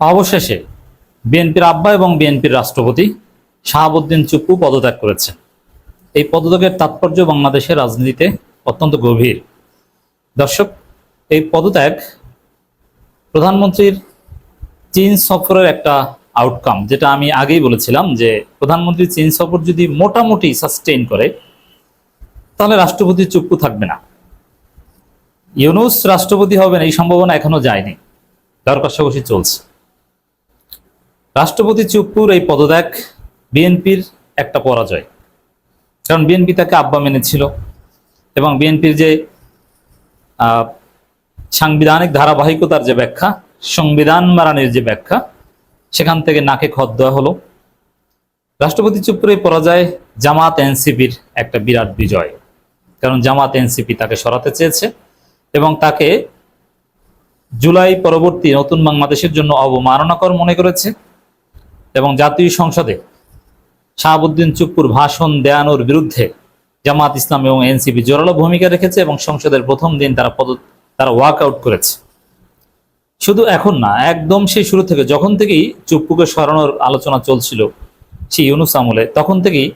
অবশেষে বিএনপির আব্বা এবং বিএনপির রাষ্ট্রপতি শাহাবুদ্দিন চুপ্পু পদত্যাগ করেছেন। এই পদত্যাগের তাৎপর্য বাংলাদেশের রাজনীতিতে অত্যন্ত গভীর। দর্শক, এই পদত্যাগ প্রধানমন্ত্রীর চীন সফরের একটা আউটকাম, যেটা আমি আগেই বলেছিলাম যে প্রধানমন্ত্রী চীন সফর যদি মোটামুটি সাস্টেইন করে তাহলে রাষ্ট্রপতি চুপ্পু থাকবে না। ইউনূস রাষ্ট্রপতি হবেন এই সম্ভাবনা এখনো যায়নি, দর কষাকষি চলছে। রাষ্ট্রপতি চুপ্পুর এই পদত্যাগ বিএনপির একটা পরাজয়, কারণ বিএনপি তাকে আব্বা মেনেছিল এবং বিএনপির যে সাংবিধানিক ধারাবাহিকতার যে ব্যাখ্যা, সংবিধান মারানির যে ব্যাখ্যা, সেখান থেকে নাকে খত দেওয়া হলো। রাষ্ট্রপতি চুপ্পুর এই পরাজয় জামাত এনসিপির একটা বিরাট বিজয়, কারণ জামাত এনসিপি তাকে সরাতে চেয়েছে এবং তাকে জুলাই পরবর্তী নতুন বাংলাদেশের জন্য অবমাননাকর মনে করেছে এবং জাতীয় সংসদে শাহাবুদ্দিন চুপ্পুর ভাষণ দেয়ানোর বিরুদ্ধে জামাত ইসলাম এবং এনসিপি জোরালো ভূমিকা রেখেছে এবং সংসদের প্রথম দিন তারা ওয়াক আউট করেছে। শুধু এখন না, একদম সেই শুরু থেকে, যখন থেকেই চুপ্পুকে সরানোর আলোচনা চলছিল সেই ইউনূস আমলে, তখন থেকেই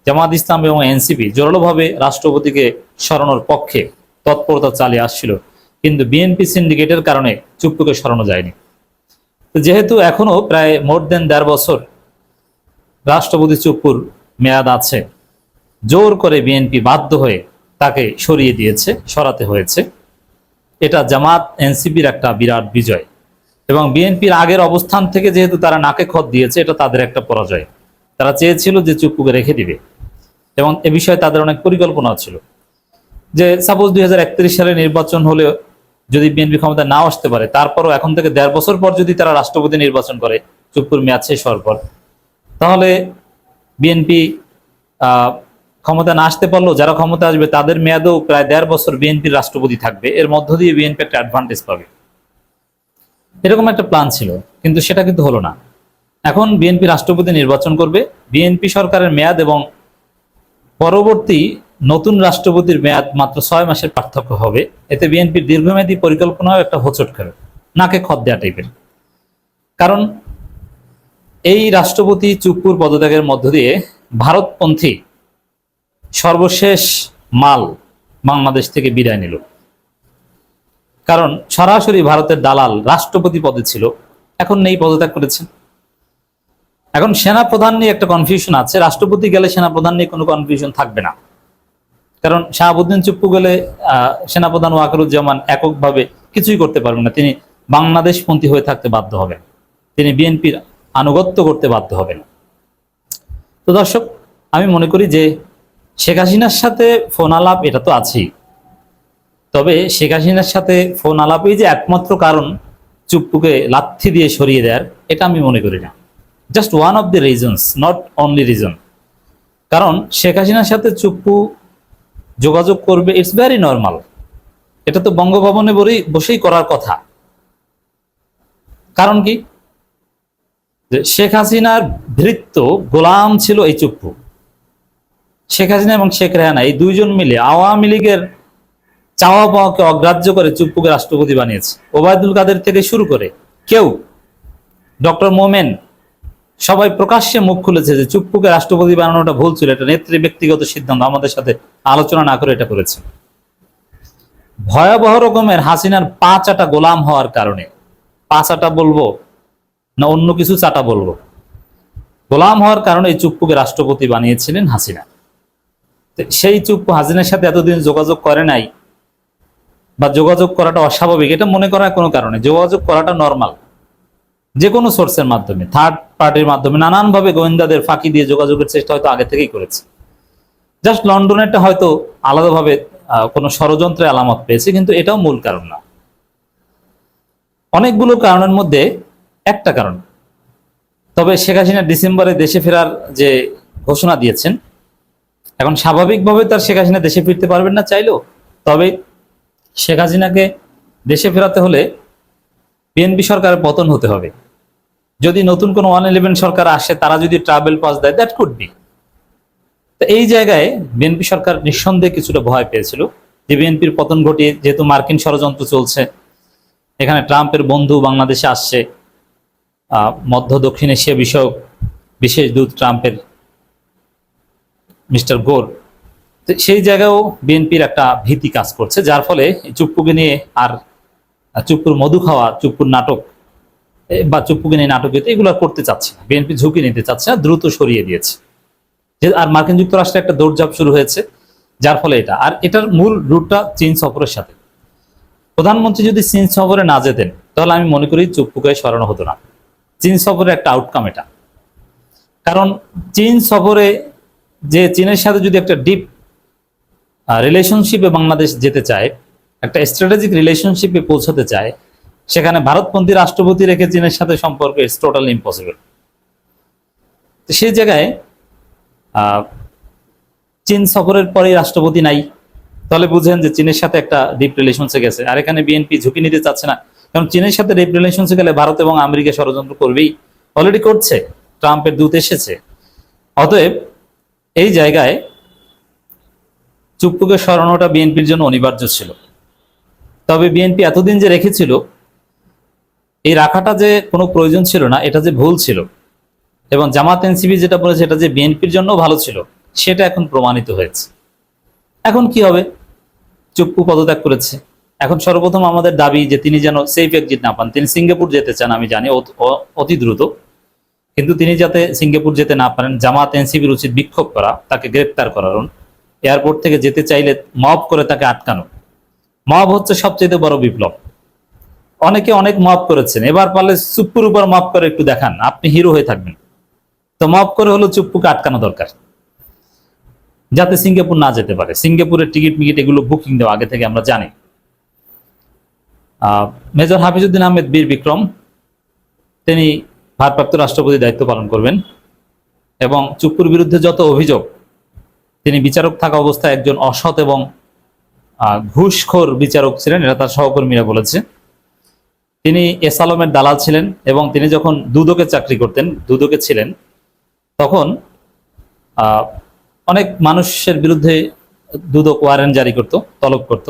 জামাত ইসলাম এবং এনসিপি জোরালোভাবে রাষ্ট্রপতিকে সরানোর পক্ষে তৎপরতা চালিয়ে আসছিল, কিন্তু বিএনপি সিন্ডিকেটের কারণে চুপ্পুকে সরানো যায়নি। যেহেতু এখনো প্রায় মোর দেন 1.5 বছর রাষ্ট্রপতি চুপ্পুর মেয়াদ আছে, জোর করে বিএনপি বাধ্য হয়ে তাকে সরিয়ে দিয়েছে, সরাতে হয়েছে। এটা জামাত এনসিপির একটা বিরাট বিজয় এবং বিএনপির আগের অবস্থান থেকে যেহেতু তারা নাকে খত দিয়েছে, এটা তাদের একটা পরাজয়। তারা চেয়েছিল যে চুপ্পুকে রেখে দিবে এবং এ বিষয়ে তাদের অনেক পরিকল্পনা ছিল যে সাপোজ 2031 সালে নির্বাচন হলে যদি বিএনপি ক্ষমতা নাও আসতে পারে, তারপরও এখন থেকে 1.5 বছর পর যদি তারা রাষ্ট্রপতি নির্বাচন করে চুপ্পুর মেয়াদ শেষ হওয়ার পর, তাহলে বিএনপি ক্ষমতা না আসতে পারলেও যারা ক্ষমতা আসবে তাদের মেয়াদেও প্রায় 1.5 বছর বিএনপির রাষ্ট্রপতি থাকবে, এর মধ্য দিয়ে বিএনপি একটা অ্যাডভান্টেজ পাবে। এরকম একটা প্ল্যান ছিল, কিন্তু সেটা কিন্তু হলো না। এখন বিএনপি রাষ্ট্রপতি নির্বাচন করবে, বিএনপি সরকারের মেয়াদ এবং পরবর্তী নতুন রাষ্ট্রপতির মেয়াদ মাত্র 6 মাসের পার্থক্য হবে। এতে বিএনপির দীর্ঘমেয়াদী পরিকল্পনাও একটা হোঁচট খাবে, নাকে খত দেয়া টাইপের। কারণ এই রাষ্ট্রপতি চুপ্পুর পদত্যাগের মধ্য দিয়ে ভারতপন্থী সর্বশেষ মাল বাংলাদেশ থেকে বিদায় নিল। কারণ সরাসরি ভারতের দালাল রাষ্ট্রপতি পদে ছিল, এখন নেই, পদত্যাগ করেছেন। এখন সেনাপ্রধান নিয়ে একটা কনফিউশন আছে, রাষ্ট্রপতি গেলে সেনাপ্রধান নিয়ে কোনো কনফিউশন থাকবে না, কারণ শাহাবুদ্দিন চুপ্পু গেলে সেনাপ্রধান ওয়াকারুজ্জামান এককভাবে কিছুই করতে পারবেন না। তিনি বাংলাদেশপন্থী হয়ে থাকতে বাধ্য হবেন, তিনি বিএনপির আনুগত্য করতে বাধ্য হবেন। তো দর্শক, আমি মনে করি যে শেখ হাসিনার সাথে ফোন আলাপ এটা তো আছেই, তবে শেখ হাসিনার সাথে ফোন আলাপই যে একমাত্র কারণ চুপ্পুকে লাথি দিয়ে সরিয়ে দেওয়ার, এটা আমি মনে করি না। Just one of the reasons, not only reason. কারণ শেখ হাসিনার সাথে চুপ্পু যোগাযোগ করবে, ইটস ভেরি নর্মাল। এটা তো বঙ্গভবনে বসেই করার কথা। কারণ কি, যে শেখ হাসিনার ভৃত্য গোলাম ছিল এই চুপ্পু। শেখ হাসিনা এবং শেখ রেহানা এই দুইজন মিলে আওয়ামী লীগের চাওয়া পাওয়াকে অগ্রাহ্য করে চুপ্পুকে রাষ্ট্রপতি বানিয়েছে। ওবায়দুল কাদের থেকে শুরু করে কেউ, ডক্টর মোমেন, সবাই প্রকাশ্যে মুখ খুলেছে যে চুপ্পুকে রাষ্ট্রপতি বানানোটা ভুল ছিল, এটা নেত্রী ব্যক্তিগত সিদ্ধান্ত, আমাদের সাথে আলোচনা না করে এটা করেছে। ভয়াবহ রকমের হাসিনার 5 আটা গোলাম হওয়ার কারণে, 5 আটা বলবো না অন্য কিছু চাটা বলবো, গোলাম হওয়ার কারণে এই চুপ্পুকে রাষ্ট্রপতি বানিয়েছিলেন হাসিনা। সেই চুপ্পু হাসিনার সাথে এতদিন যোগাযোগ করে নাই বা যোগাযোগ করাটা অস্বাভাবিক এটা মনে করার কোনো কারণে, যোগাযোগ করাটা নর্মাল। যে কোনো সোর্সের মাধ্যমে, থার্ড পার্টির মাধ্যমে, নানানভাবে গোয়েন্দাদের ফাঁকি দিয়ে যোগাযোগের চেষ্টা হয়তো আগে থেকেই করেছে। জাস্ট লন্ডনেরটা হয়তো আলাদাভাবে কোনো ষড়যন্ত্রের আলামত পেয়েছে, কিন্তু এটাও মূল কারণ না। অনেকগুলো কারণের মধ্যে একটা কারণ। তবে শেখ হাসিনা ডিসেম্বরে দেশে ফেরার যে ঘোষণা দিয়েছেন, এখন স্বাভাবিকভাবে তার শেখ হাসিনা দেশে ফিরতে পারবেন না চাইলেও, তবে শেখ হাসিনাকে দেশে ফেরাতে হলে বিএনপি সরকারের পতন হতে হবে। যদি নতুন কোনো 111 সরকার আসে, তারা যদি ট্রাভেল পাস দেয়, দ্যাট কুড বি। তো এই জায়গায় বিএনপি সরকার নিঃসন্দেহে কিছুটা ভয় পেয়েছিল যে বিএনপির পতন ঘটিয়ে, যেহেতু মার্কিন ষড়যন্ত্র চলছে, এখানে ট্রাম্পের বন্ধু বাংলাদেশে আসছে, মধ্য দক্ষিণ এশিয়া বিষয়ক বিশেষ দূত ট্রাম্পের মিস্টার গোর, সেই জায়গায়ও বিএনপির একটা ভীতি কাজ করছে, যার ফলে চুপ্পুকে নিয়ে আর চুপ্পুর মধু খাওয়া, চুপ্পুর নাটক বা চুপ্পুকে নিয়ে নাটকীয়তা এগুলো করতে চাচ্ছে না, বিএনপি ঝুঁকি নিতে চাচ্ছে না, দ্রুত সরিয়ে দিয়েছে। আর মার্কিন যুক্তরাষ্ট্রে একটা দৌড়ঝাঁপ শুরু হয়েছে, যার ফলে এটা, আর এটার মূল রুটটা চীন সফরের সাথে। প্রধানমন্ত্রী যদি চীন সফরে না যেতেন তাহলে আমি মনে করি চুপ্পুকে সরানো হতো না। চীন সফরের একটা আউটকাম এটা, কারণ চীন সফরে যে চীনের সাথে যদি একটা ডিপ রিলেশনশিপে বাংলাদেশ যেতে চায়, একটা স্ট্র্যাটেজিক রিলেশনশিপে পৌঁছাতে চায়, সেখানে ভারতপন্থী রাষ্ট্রপতি রেখে চীনের সাথে সম্পর্ক ইটস টোটালি ইম্পসিবল। তো সেই জায়গায় চীন সফরের পরে রাষ্ট্রপতি নাই, তাহলে বুঝেন যে চীনের সাথে একটা ডিপ রিলেশনসে গেছে। আর এখানে বিএনপি ঝুঁকি নিতে চাচ্ছে না, কারণ চীনের সাথে ডিপ রিলেশনসে গেলে ভারত এবং আমেরিকা ষড়যন্ত্র করবেই, অলরেডি করছে, ট্রাম্পের দূত এসেছে। অতএব এই জায়গায় চুপ্পুকে সরানোটা বিএনপির জন্য অনিবার্য ছিল। তবে বিএনপি এতদিন যে রেখেছিল, এই রাখাটা যে কোনো প্রয়োজন ছিল না, এটা যে ভুল ছিল, এবং জামাত এনসিপি যেটা বলেছে এটা যে বিএনপির জন্য ভালো ছিল, সেটা এখন প্রমাণিত হয়েছে। এখন কি হবে? চুপ্পু পদত্যাগ করেছে, এখন সর্বপ্রথম আমাদের দাবি যে তিনি যেন সেফ এক্সিট না পান। তিনি সিঙ্গাপুর যেতে চান, আমি জানি অতি দ্রুত, কিন্তু তিনি যাতে সিঙ্গাপুর যেতে না পারেন, জামাত এনসিপির উচিত বিক্ষোভ করা, তাকে গ্রেপ্তার করানো, এয়ারপোর্ট থেকে যেতে চাইলে মব করে তাকে আটকানো। মব হচ্ছে সবচেয়ে বড় বিপ্লব। অনেকে অনেক মব করেছেন, এবার পারলে চুপ্পুর উপর মব করে একটু দেখান, আপনি হিরো হয়ে থাকবেন। তো মব করে হলো চুপ্পুকে আটকানো দরকার, যাতে সিঙ্গাপুর না যেতে পারে। সিঙ্গাপুরের টিকিট মিকিট এগুলো বুকিং দেওয়া আগে থেকে আমরা জানি। মেজর হাফিজউদ্দিন আহমেদ বীর বিক্রম, তিনি ভারপ্রাপ্ত রাষ্ট্রপতির দায়িত্ব পালন করবেন, এবং চুপ্পুর বিরুদ্ধে যত অভিযোগ, তিনি বিচারক থাকা অবস্থায় একজন অসৎ এবং ঘুষখোর বিচারক ছিলেন, এটা তার সহকর্মীরা বলেছে। তিনি এস আলমের দালাল ছিলেন, এবং তিনি যখন দুদকে চাকরি করতেন, দুদকে ছিলেন, তখন অনেক মানুষের বিরুদ্ধে দুদক ওয়ারেন্ট জারি করত, তলব করত।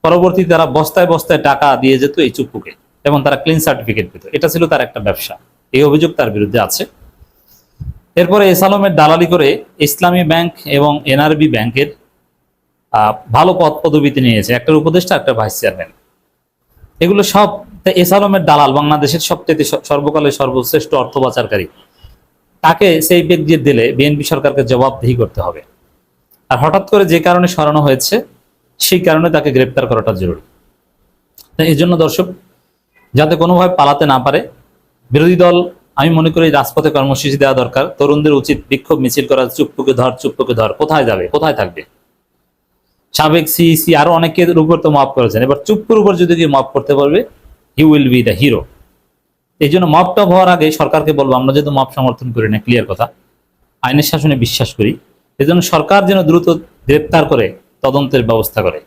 পরবর্তীতে তারা বস্তায় বস্তায় টাকা দিয়ে যেত এই চুপ্পুকে, এবং তারা ক্লিন সার্টিফিকেট পেত। এটা ছিল তার একটা ব্যবসা, এই অভিযোগ তার বিরুদ্ধে আছে। এরপরে এস আলমের দালালি করে ইসলামী ব্যাংক এবং এনআরবি ব্যাংকের ভালো পদ পদবিতে নিয়েছে, একটা উপদেষ্টা, একটা ভাইস চেয়ারম্যান। এগুলো সব এস আলমের দালাল, বাংলাদেশের সবচেয়ে সর্বকালের সর্বশ্রেষ্ঠ অর্থ পাচারকারী। তাকে সেই ব্যক্তি দিলে বিএনপি সরকারকে জবাবদিহি করতে হবে। আর হঠাৎ করে যে কারণে সরানো হয়েছে, সেই কারণে তাকে গ্রেপ্তার করাটা জরুরি। এই জন্য দর্শক, যাতে কোনোভাবে পালাতে না পারে, বিরোধী দল, আমি মনে করি রাজপথে কর্মসূচি দেওয়া দরকার। তরুণদের উচিত বিক্ষোভ মিছিল করা, চুপ্পুকে ধর, চুপ্পুকে ধর। কোথায় যাবে, কোথায় থাকবে? সাবেক সিইসি আরো অনেকের উপর তো মাফ করেছেন, এবার চুপ্পুর উপর যদি কেউ মাফ করতে পারবে, he will be the hero. এই জন্য মপটা হওয়ার আগে সরকারকে বলবো, আমরা যেহেতু মপ সমর্থন করি না, ক্লিয়ার কথা, আইনের শাসনে বিশ্বাস করি, এজন্য সরকার যেন দ্রুত গ্রেপ্তার করে তদন্তের ব্যবস্থা করে।